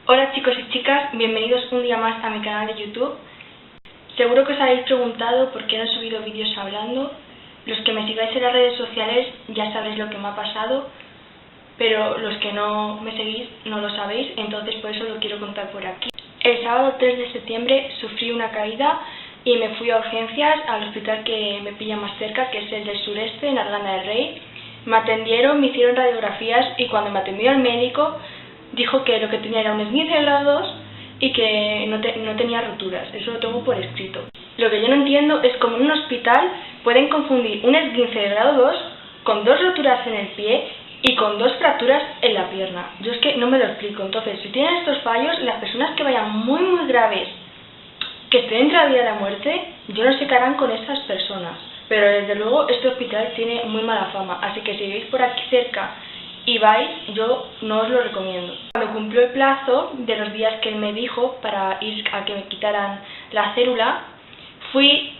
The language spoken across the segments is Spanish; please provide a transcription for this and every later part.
Hola chicos y chicas, bienvenidos un día más a mi canal de YouTube. Seguro que os habéis preguntado por qué no he subido vídeos hablando. Los que me sigáis en las redes sociales ya sabréis lo que me ha pasado, pero los que no me seguís no lo sabéis, entonces por eso lo quiero contar por aquí. El sábado 3 de septiembre sufrí una caída y me fui a urgencias al hospital que me pilla más cerca, que es el del sureste, en Arganda del Rey. Me atendieron, me hicieron radiografías y cuando me atendió el médico dijo que lo que tenía era un esguince de grado 2 y que no tenía roturas. Eso lo tengo por escrito. Lo que yo no entiendo es cómo en un hospital pueden confundir un esguince de grado 2 con 2 roturas en el pie y con 2 fracturas en la pierna. Yo es que no me lo explico. Entonces, si tienen estos fallos, las personas que vayan muy graves, que estén entre la vida y la muerte, yo no sé qué harán con esas personas. Pero desde luego este hospital tiene muy mala fama, así que si vivís por aquí cerca y vais, yo no os lo recomiendo. Cuando cumplió el plazo de los días que él me dijo para ir a que me quitaran la célula, fui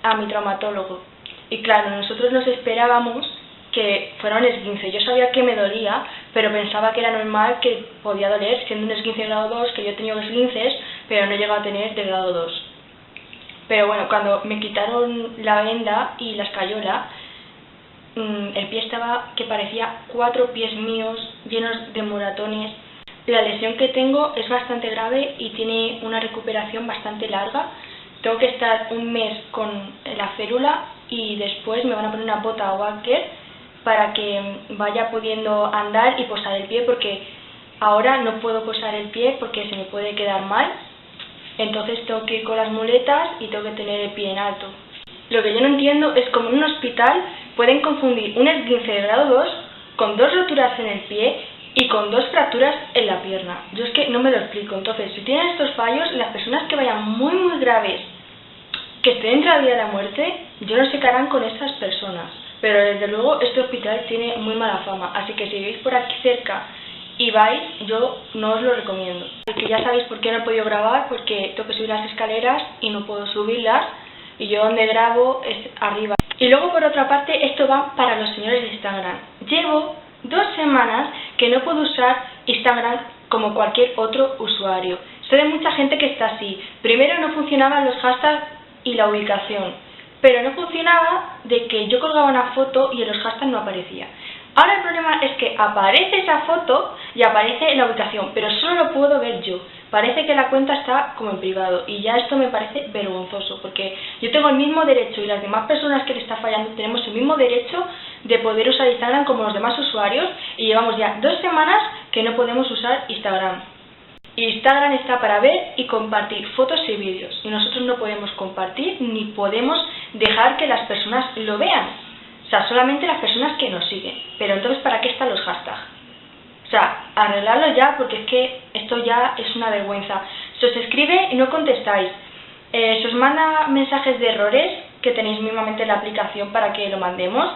a mi traumatólogo. Y claro, nosotros nos esperábamos que fuera un esguince. Yo sabía que me dolía, pero pensaba que era normal, que podía doler, siendo un esguince de grado 2, que yo he tenido esguinces, pero no he llegado a tener de grado 2. Pero bueno, cuando me quitaron la venda y la escayola, el pie estaba que parecía 4 pies míos llenos de moratones. La lesión que tengo es bastante grave y tiene una recuperación bastante larga. Tengo que estar un mes con la férula y después me van a poner una bota Walker para que vaya pudiendo andar y posar el pie, porque ahora no puedo posar el pie porque se me puede quedar mal. Entonces tengo que ir con las muletas y tengo que tener el pie en alto. Lo que yo no entiendo es cómo en un hospital pueden confundir un esguince de grado 2 con 2 roturas en el pie y con 2 fracturas en la pierna. Yo es que no me lo explico. Entonces, si tienen estos fallos, las personas que vayan muy graves, que estén entre la vida y la muerte, yo no sé qué harán con esas personas. Pero desde luego este hospital tiene muy mala fama, así que si vivís por aquí cerca y vais, yo no os lo recomiendo. Que ya sabéis por qué no he podido grabar, porque tengo que subir las escaleras y no puedo subirlas, y yo donde grabo es arriba. Y luego, por otra parte, esto va para los señores de Instagram. Llevo 2 semanas que no puedo usar Instagram como cualquier otro usuario. Sé de mucha gente que está así. Primero no funcionaban los hashtags y la ubicación, pero no funcionaba de que yo colgaba una foto y en los hashtags no aparecía. Ahora el problema es que aparece esa foto y aparece la ubicación, pero solo lo puedo ver yo. Parece que la cuenta está como en privado y ya esto me parece vergonzoso, porque yo tengo el mismo derecho y las demás personas que le está fallando tenemos el mismo derecho de poder usar Instagram como los demás usuarios, y llevamos ya 2 semanas que no podemos usar Instagram. Instagram está para ver y compartir fotos y vídeos, y nosotros no podemos compartir ni podemos dejar que las personas lo vean. O sea, solamente las personas que nos siguen. Pero entonces, ¿para qué están los hashtags? O sea, arreglarlo ya, porque es que esto ya es una vergüenza. Se os escribe y no contestáis. Se os manda mensajes de errores que tenéis mismamente en la aplicación para que lo mandemos,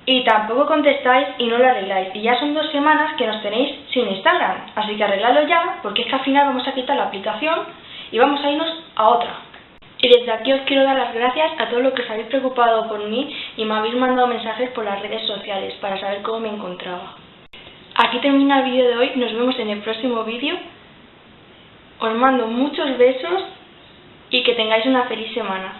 y tampoco contestáis y no lo arregláis. Y ya son 2 semanas que nos tenéis sin Instagram. Así que arregladlo ya, porque es que al final vamos a quitar la aplicación y vamos a irnos a otra. Y desde aquí os quiero dar las gracias a todos los que os habéis preocupado por mí y me habéis mandado mensajes por las redes sociales para saber cómo me encontraba. Aquí termina el vídeo de hoy, nos vemos en el próximo vídeo. Os mando muchos besos y que tengáis una feliz semana.